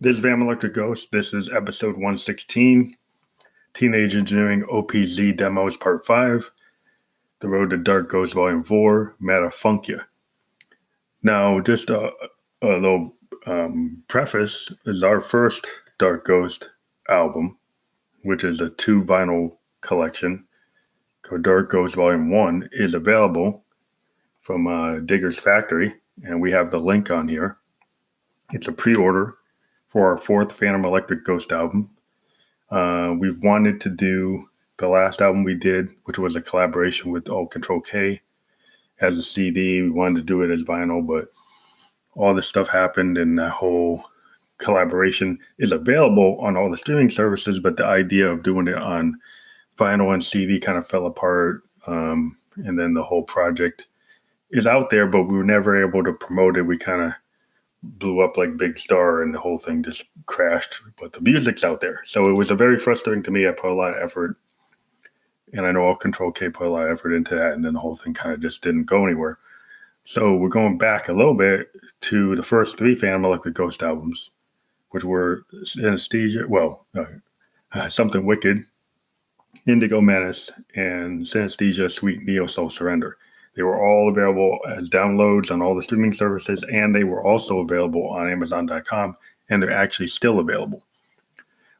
This is Van Electric Ghost. This is episode 116, Teenage Engineering OPZ Demos Part 5, The Road to Dark Ghost Volume 4, Metafunkia. Now, just a little preface, is our first Dark Ghost album, which is a 2-vinyl collection. Dark Ghost Volume 1 is available from Digger's Factory, and we have the link on here. It's a pre-order for our 4th Phantom Electric Ghost album. We've wanted to do the last album we did, which was a collaboration with All Control K, as a CD. We wanted to do it as vinyl, but all this stuff happened, and that whole collaboration is available on all the streaming services, but the idea of doing it on vinyl and CD kind of fell apart, and then the whole project is out there, but we were never able to promote it. We kind of blew up like Big Star and the whole thing just crashed, but the music's out there. So it was a very frustrating to me. I put a lot of effort, and I know All Control K put a lot of effort into that, and then the whole thing kind of just didn't go anywhere. So we're going back a little bit to the first 3 Phantom Electric Ghost albums, which were Synesthesia, Something Wicked, Indigo Menace, and Synesthesia Sweet Neo Soul Surrender. They were all available as downloads on all the streaming services, and they were also available on Amazon.com, and they're actually still available.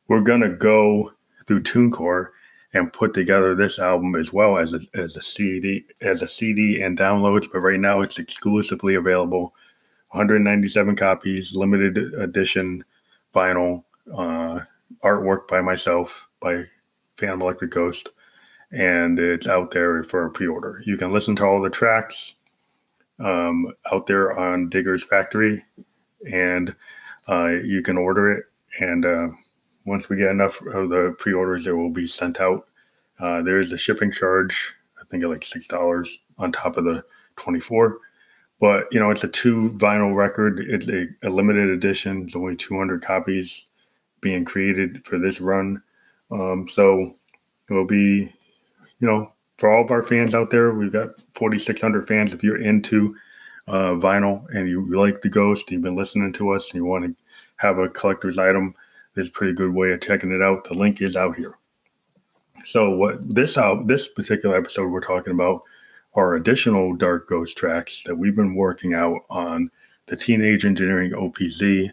We're going to go through TuneCore and put together this album as well as a CD and downloads, but right now it's exclusively available. 197 copies, limited edition vinyl, artwork by myself, by Phantom Electric Ghost. And it's out there for a pre-order. You can listen to all the tracks out there on Digger's Factory, and you can order it. And once we get enough of the pre-orders, it will be sent out. There is a shipping charge, I think like $6 on top of the 24. But, it's a 2-vinyl record. It's a limited edition. There's only 200 copies being created for this run. So it will be... for all of our fans out there, we've got 4,600 fans. If you're into vinyl and you like the Ghost, you've been listening to us, and you want to have a collector's item, there's a pretty good way of checking it out. The link is out here. So what this particular episode we're talking about are additional Dark Ghost tracks that we've been working out on the Teenage Engineering OPZ,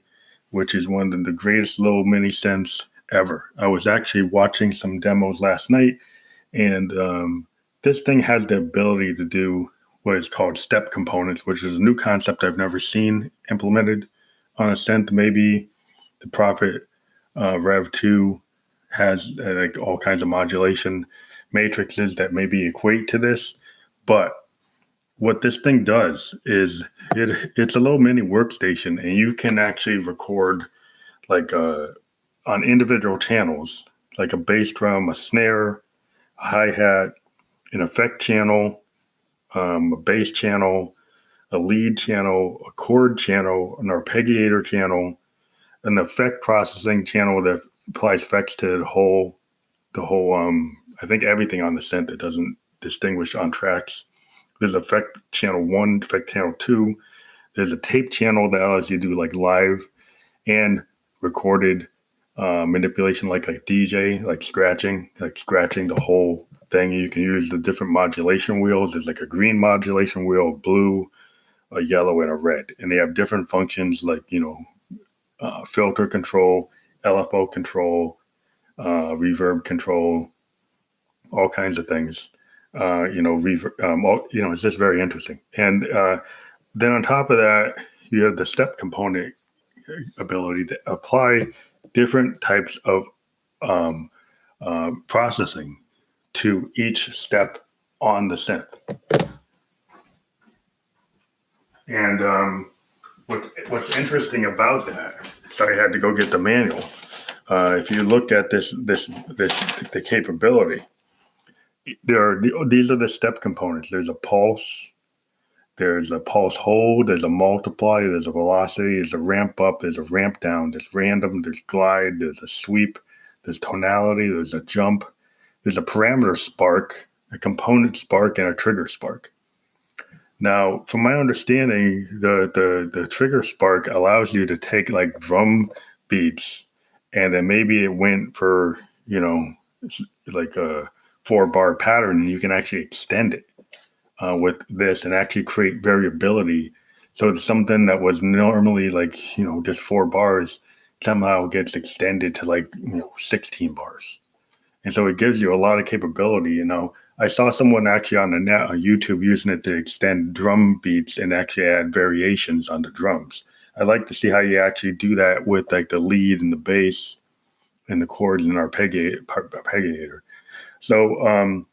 which is one of the greatest little mini synths ever. I was actually watching some demos last night, and this thing has the ability to do what is called step components, which is a new concept I've never seen implemented on a synth. Maybe the Prophet Rev 2 has like all kinds of modulation matrices that maybe equate to this. But what this thing does is it's a little mini workstation, and you can actually record like on individual channels, like a bass drum, a snare, a hi-hat, an effect channel, a bass channel, a lead channel, a chord channel, an arpeggiator channel, an effect processing channel that applies effects to the whole I think everything on the synth. It doesn't distinguish on tracks. There's effect channel 1, effect channel 2. There's a tape channel that allows you to do like live and recorded manipulation, like a DJ, like scratching the whole thing. You can use the different modulation wheels. There's like a green modulation wheel, blue, a yellow, and a red. And they have different functions like, filter control, LFO control, reverb control, all kinds of things. It's just very interesting. And then on top of that, you have the step component ability to apply different types of processing to each step on the synth. And what's interesting about that, so I had to go get the manual. If you look at the capability, these are the step components. There's a pulse, there's a pulse hold, there's a multiply, there's a velocity, there's a ramp up, there's a ramp down, there's random, there's glide, there's a sweep, there's tonality, there's a jump, there's a parameter spark, a component spark, and a trigger spark. Now, from my understanding, the trigger spark allows you to take like drum beats, and then maybe it went for, like a 4-bar pattern, and you can actually extend it with this and actually create variability. So it's something that was normally like, just 4 bars somehow gets extended to like, 16 bars. And so it gives you a lot of capability. I saw someone actually on the net on YouTube using it to extend drum beats and actually add variations on the drums. I'd like to see how you actually do that with like the lead and the bass and the chords and arpeggiator. So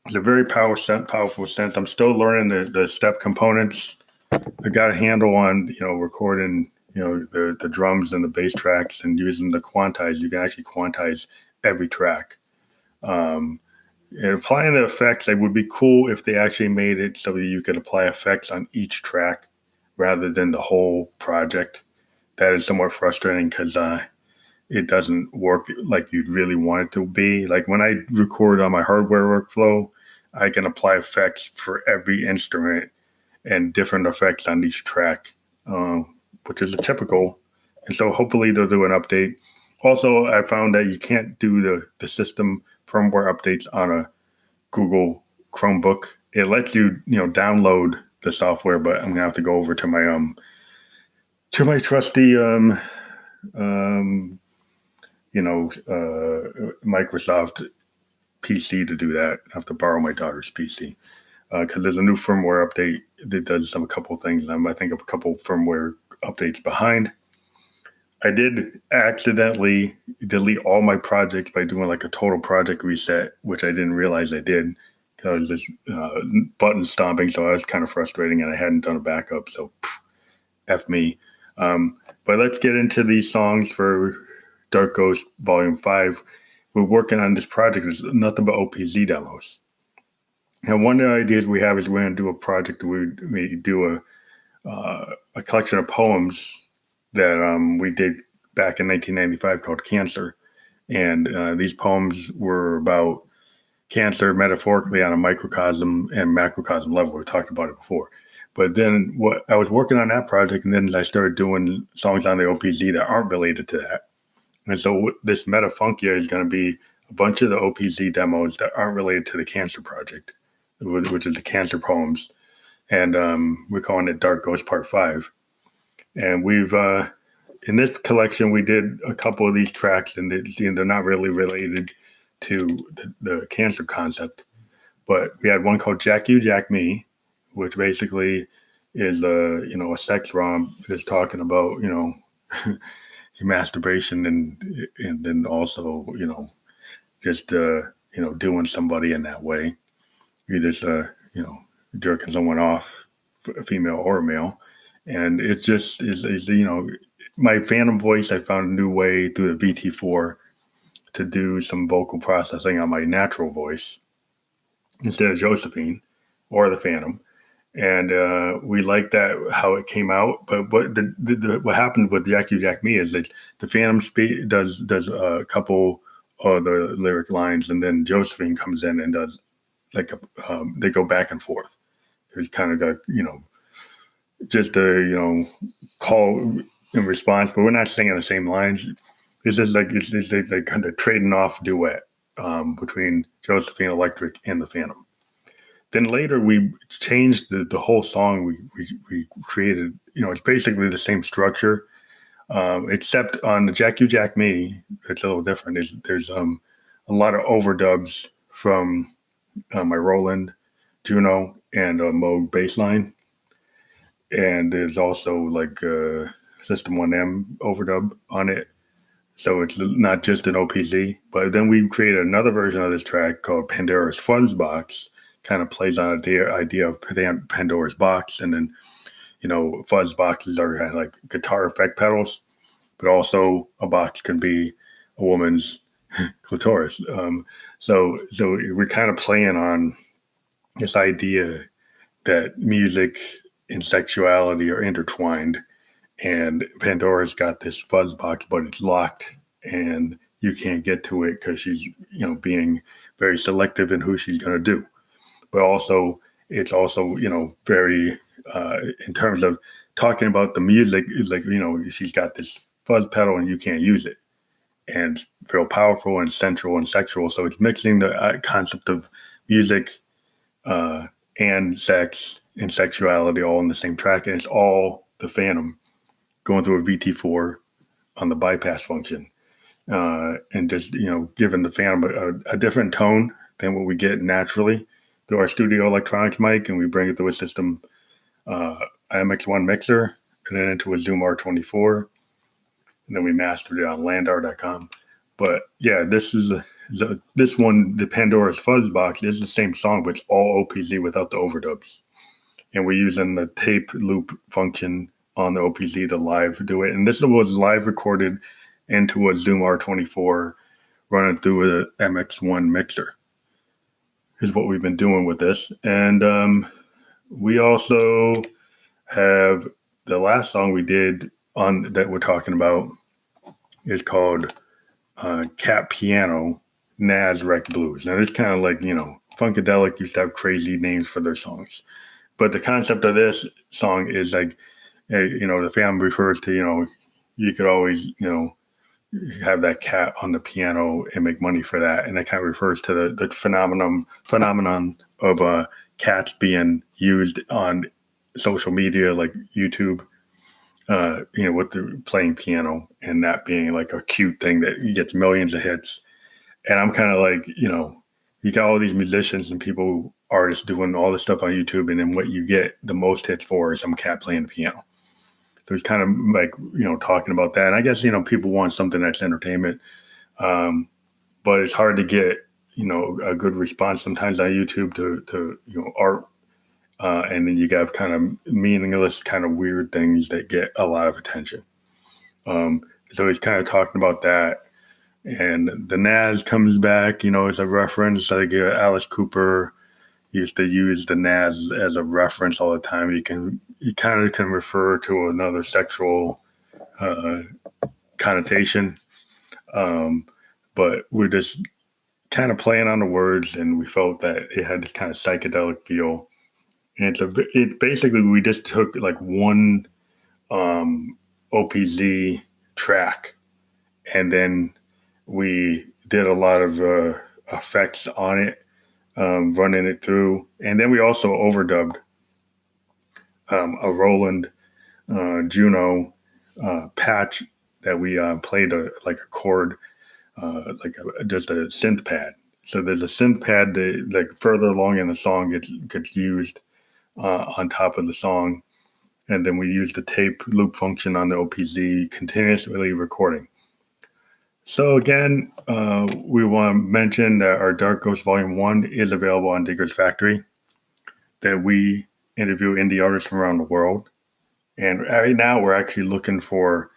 it's a very powerful synth. I'm still learning the step components. I got a handle on, recording, the drums and the bass tracks, and using the quantize. You can actually quantize every track. And applying the effects, it would be cool if they actually made it so that you could apply effects on each track rather than the whole project. That is somewhat frustrating because it doesn't work like you'd really want it to be. Like when I record on my hardware workflow, I can apply effects for every instrument and different effects on each track, which is a typical. And so hopefully they'll do an update. Also, I found that you can't do the system firmware updates on a Google Chromebook. It lets you, download the software, but I'm gonna have to go over to my trusty Microsoft PC to do that. I have to borrow my daughter's PC because there's a new firmware update that does a couple of things. I think a couple of firmware updates behind. I did accidentally delete all my projects by doing like a total project reset, which I didn't realize I did because I was just button stomping. So I was kind of frustrating and I hadn't done a backup. So F me. But let's get into these songs for Dark Ghost Volume 5. We're working on this project. It's nothing but OPZ demos. And one of the ideas we have is we're going to do a project where we do a collection of poems that we did back in 1995 called Cancer. And these poems were about cancer metaphorically on a microcosm and macrocosm level. We talked about it before. But then I was working on that project, and then I started doing songs on the OPZ that aren't related to that. And so this Metafunkia is going to be a bunch of the OPZ demos that aren't related to the Cancer project, which is the Cancer poems. And we're calling it Dark Ghost Part 5. And we've, in this collection, we did a couple of these tracks, and they're not really related to the Cancer concept. But we had one called Jack You, Jack Me, which basically is a sex romp that's talking about, masturbation and then also, just, doing somebody in that way. You just, jerking someone off, a female or a male. And it just is my Phantom voice, I found a new way through the VT4 to do some vocal processing on my natural voice instead of Josephine or the Phantom. And we like that, how it came out. But what happened with Jack You, Jack Me is that the Phantom does a couple of the lyric lines, and then Josephine comes in and does like they go back and forth. There's kind of just a call and response, but we're not singing the same lines. It's just like it's like kind of trading off duet between Josephine Electric and the Phantom. Then later we changed the whole song. We created, it's basically the same structure, except on the Jack You, Jack Me, it's a little different. There's a lot of overdubs from my Roland, Juno, and Moog bassline. And there's also like System 1M overdub on it. So it's not just an OPZ. But then we created another version of this track called Pandora's Fuzzbox. Kind of plays on the idea of Pandora's box. And then, fuzz boxes are kind of like guitar effect pedals, but also a box can be a woman's clitoris. So we're kind of playing on this idea that music and sexuality are intertwined, and Pandora's got this fuzz box, but it's locked and you can't get to it because she's, being very selective in who she's going to do. But also, it's also, very, in terms of talking about the music, like, she's got this fuzz pedal and you can't use it. And it's real powerful and sensual and sexual. So it's mixing the concept of music and sex and sexuality all in the same track. And it's all the Phantom going through a VT4 on the bypass function. And just, giving the Phantom a different tone than what we get naturally through our studio electronics mic. And we bring it through a system, IMX1 mixer, and then into a Zoom R24. And then we mastered it on Landar.com. But yeah, this one, the Pandora's Fuzz box, is the same song, but it's all OPZ without the overdubs. And we're using the tape loop function on the OPZ to live do it. And this was live recorded into a Zoom R24 running through a MX1 mixer is what we've been doing with this. And we also have the last song we did on that we're talking about is called Cat Piano Nas Rec Blues. Now it's kind of like, Funkadelic used to have crazy names for their songs. But the concept of this song is like, the Phantom refers to, you could always, have that cat on the piano and make money for that. And that kind of refers to the phenomenon of cats being used on social media like YouTube, with the playing piano and that being like a cute thing that gets millions of hits. And I'm kind of like, you got all these musicians and people, artists doing all this stuff on YouTube. And then what you get the most hits for is some cat playing the piano. So he's kind of like, talking about that. And I guess, people want something that's entertainment. But it's hard to get, a good response sometimes on YouTube to art. And then you got kind of meaningless, kind of weird things that get a lot of attention. So he's kind of talking about that. And the Nas comes back, as a reference. Like Alice Cooper used to use the Nas as a reference all the time. You kind of can refer to another sexual connotation. But we're just kind of playing on the words, and we felt that it had this kind of psychedelic feel. And it basically, we just took like one OPZ track, and then we did a lot of effects on it, running it through. And then we also overdubbed a Roland Juno patch that we played like a chord, just a synth pad. So there's a synth pad that, like, further along in the song gets used on top of the song. And then we use the tape loop function on the OPZ, continuously recording. So again, we want to mention that our Dark Ghost Volume 1 is available on Digger's Factory, that we interview indie artists from around the world. And right now we're actually looking for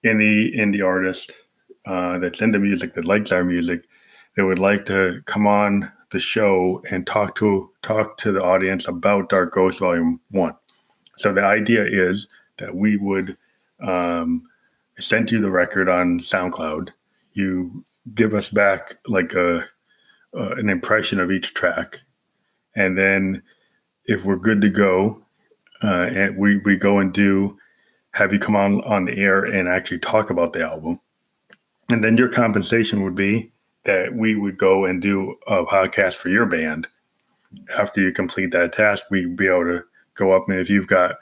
any indie artist that's into music, that likes our music, that would like to come on the show and talk to the audience about Dark Ghost Volume 1. So the idea is that we would send you the record on SoundCloud. You give us back like an impression of each track. And then if we're good to go, and we go and have you come on the air and actually talk about the album. And then your compensation would be that we would go and do a podcast for your band. After you complete that task, we'd be able to go up, and if you've got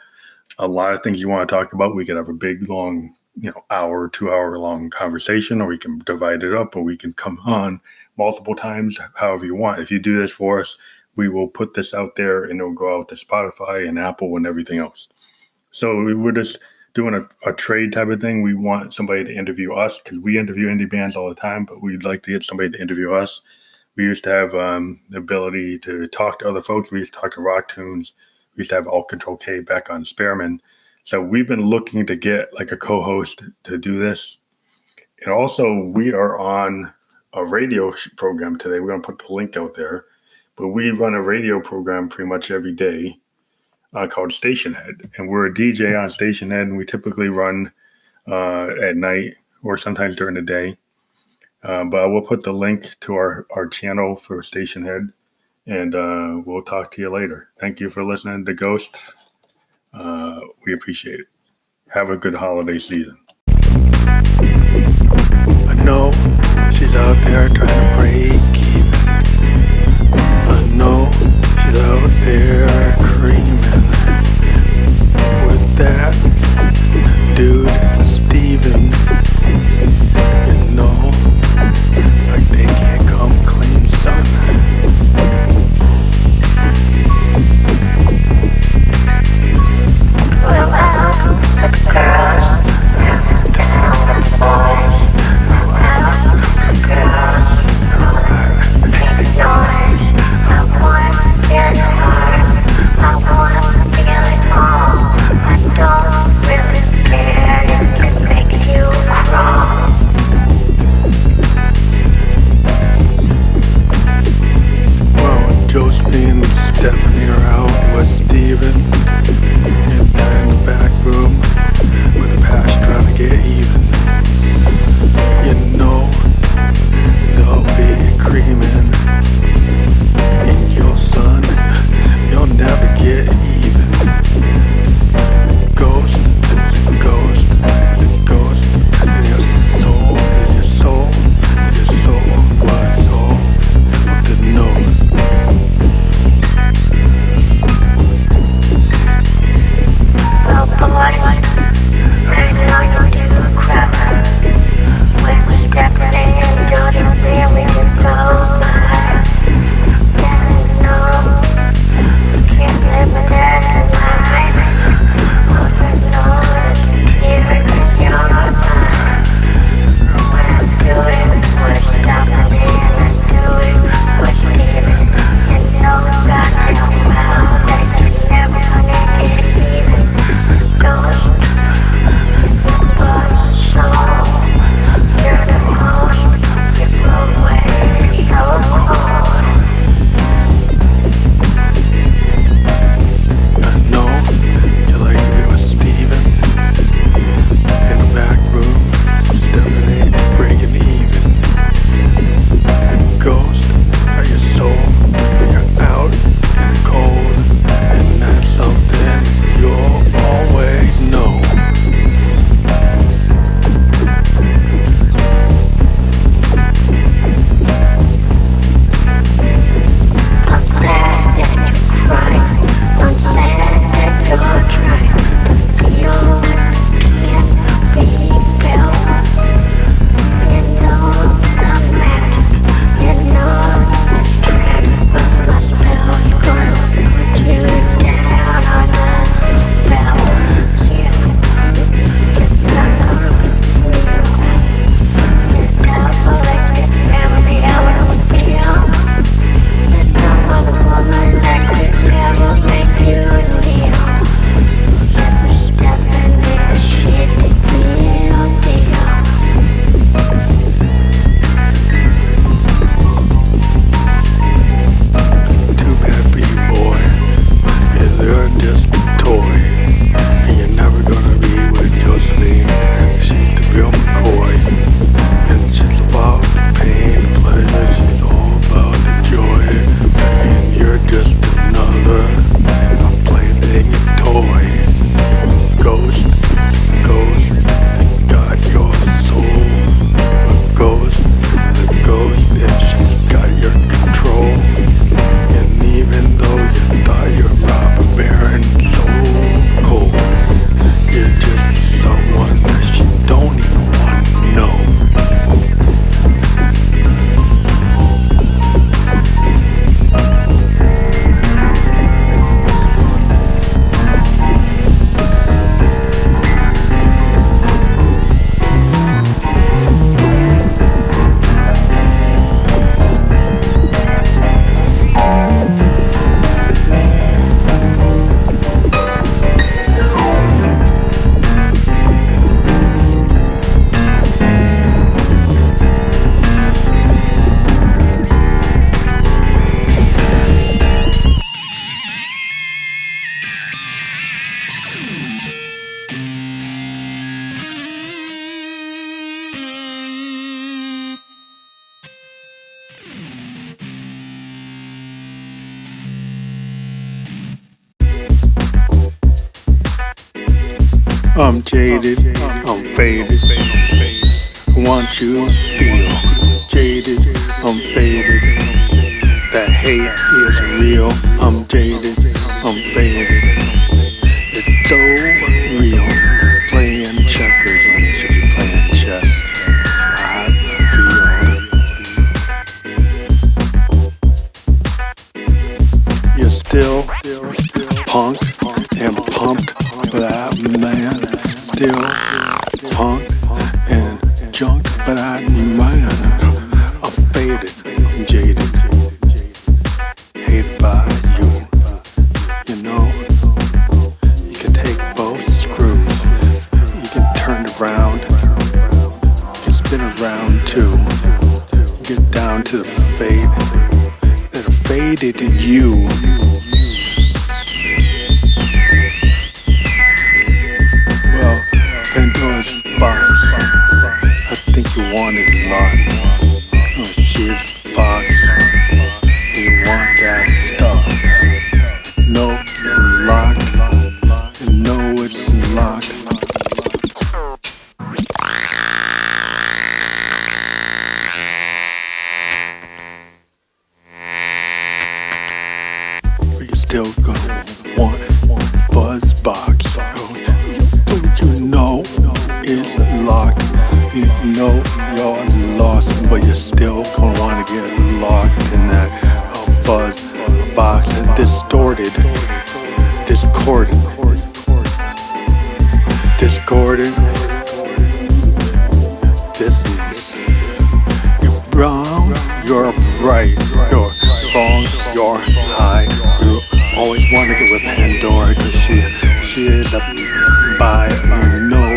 a lot of things you want to talk about, we could have a big, long, hour, 2 hour long conversation, or we can divide it up, or we can come on multiple times, however you want. If you do this for us, we will put this out there, and it'll go out to Spotify and Apple and everything else. So we were just doing a trade type of thing. We want somebody to interview us, because we interview indie bands all the time, but we'd like to get somebody to interview us. We used to have the ability to talk to other folks. We used to talk to Rock Tunes. We used to have Alt Control K back on Spearman. So we've been looking to get like a co-host to do this. And also, we are on a radio program today. We're going to put the link out there. But we run a radio program pretty much every day called Stationhead. And we're a DJ on Stationhead, and we typically run at night or sometimes during the day. But I will put the link to our channel for Stationhead, and we'll talk to you later. Thank you for listening to Ghost. We appreciate it. Have a good holiday season. I know she's out there trying to break even. I know she's out there creaming with that dude, Steven. You know, like they can't come clean, son. Josephine and Stephanie are out with Steven in the back room with the patch trying to get even. You know they'll be creaming in your son. You'll never get even. Ghost, ghost, ghost in your soul, in your soul, in your soul, what soul of the nose. I'm jaded, I'm faded. what you feel. Jaded, I'm faded. That hate is real. I'm jaded, I'm faded. It's so real. Playing checkers when you should be playing chess. I feel you're still punk and pumped, but I'm man. Still punk and junk, but I'm man. I'm faded, jaded, hated by you. You know, you can take both screws, you can turn it around, you can spin around too. You get down to the fade that are faded in you. Well, Pandora's box, I think you wanted a lot. Oh, she's Fox, you want that stuff. No, you're locked, and no, it's locked. But you're still gonna want Buzz box. Don't you know it's locked? You know you're lost, but you're still gonna wanna get locked in that Buzz box. Distorted, discordant, discordant. Distance. You're wrong, you're right. You're wrong, you're high. You always want to get with Pandora, cause she is a bi. You know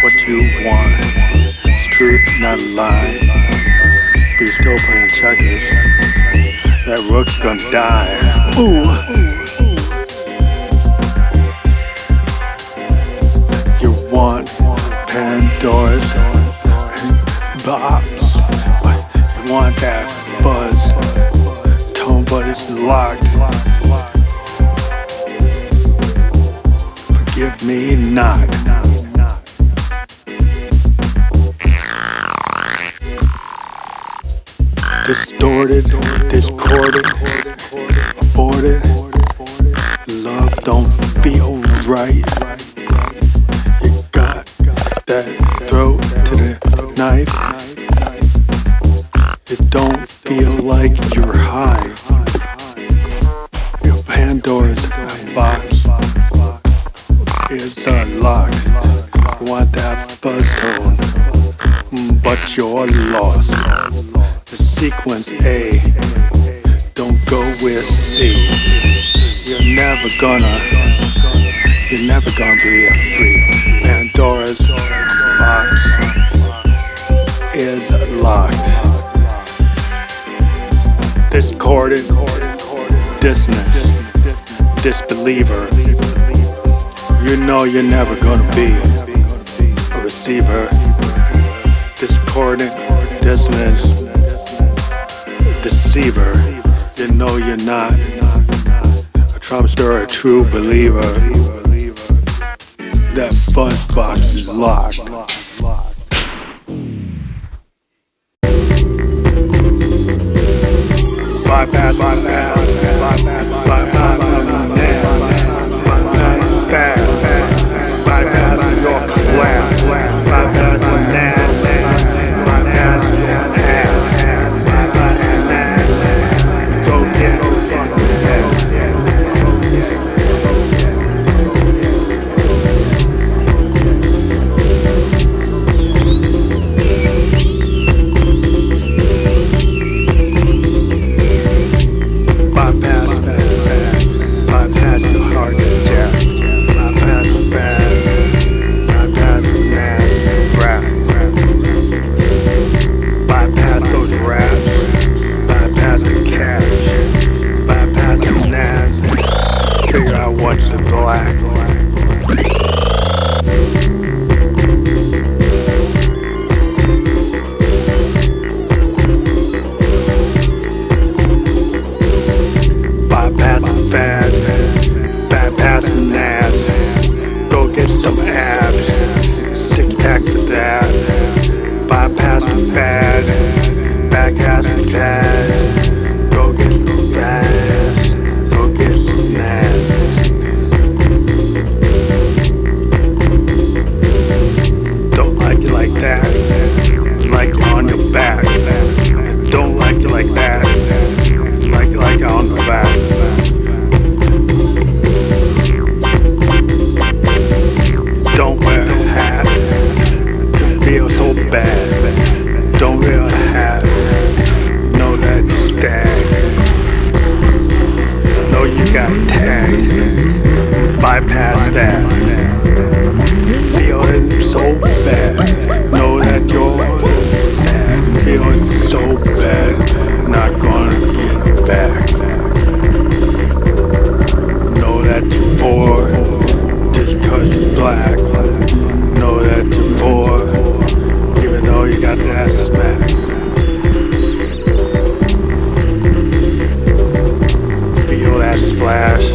what you want. It's truth, not a lie. But you're still playing checkers. That rook's gonna die. Ooh. You want Pandora's box. You want that Buzz tone, but it's locked. Forgive me not. Distorted, discordant, aborted. Love don't feel right. You got that throat to the knife. It don't feel like you're high. Your Pandora's box is unlocked. You want that buzz tone, but you're lost. The sequence A, don't go with C. You're never gonna be free. Pandora's box is locked. Discordant, dissonance, disbeliever. You know you're never gonna be a receiver. Discordant, dissonance, deceiver. You know you're not a Trumpster or a true believer. That fuzz box is locked. Bypass, bypass your class, bypass the NAS, bypass your ass, bypass the NAS, go get that. Go get some fast. Go get snacks. Don't like it like that. Like you on your back. Don't like it like that. Like it on the back. Don't wear a hat. You feel so bad. Don't wear a hat. Know that you stag. Know you got tagged. Bypass that. Feeling so bad. Know that you're sad. Feeling so bad. Not gonna get back. Know that you're poor. Just cause you're black. Know that you're poor. Even though you got that smack. Feel that splash.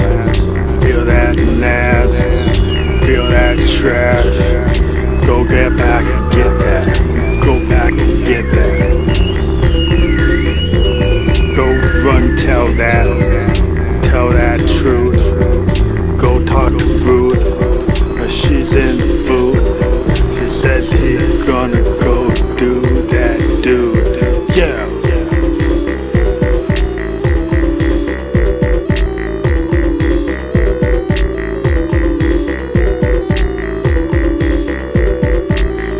Feel that nas. Feel that trash. Go get back and get that. Go back and get that. Go run, tell that. Tell that truth. Go talk to Ruth. She's in the booth. She said she's gonna go do that dude. Yeah.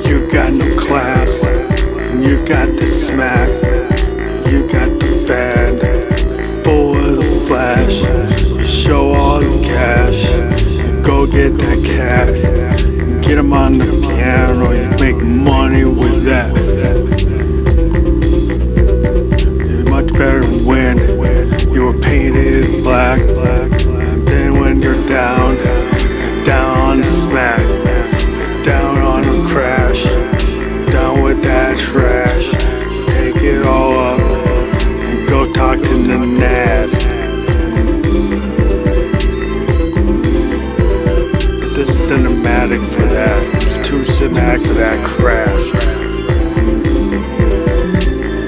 You got no class, and you got the smack, and you got the fad, full of the flash. You show all the cash, and go get that cat, and get him on the piano. You make money with that. It's much better when you were painted black, and then when you're down on the smack, down on the crash, down with that trash. Take it all up and go talk to the Nas. It's a cinematic for that. It's too cinematic for that crash.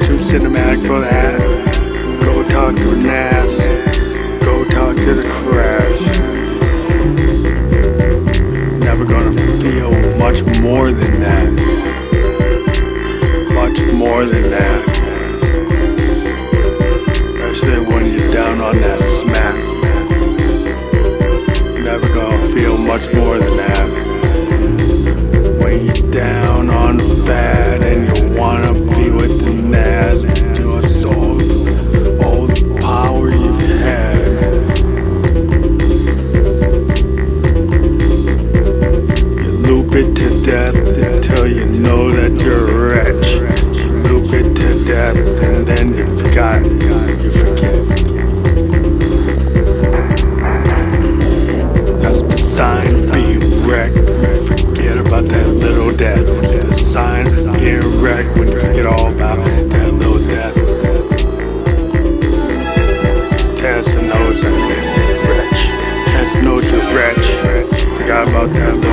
Too cinematic for that. Go talk to Nas. Go talk to the crash. Never gonna feel much more than that. Much more than that. Especially when you're down on that smack. Never gonna feel much more than that. When you're down on the fad and you wanna be with the Nas and your soul, all the power you've had. Loop it to death until you know that you're rich. Loop it to death and then you forget. That's the sign of being wrecked. Forget about that little death. The sign of being wrecked when you forget all about that little death. Tessa knows that you're rich. Tessa knows you're rich. Forgot about that little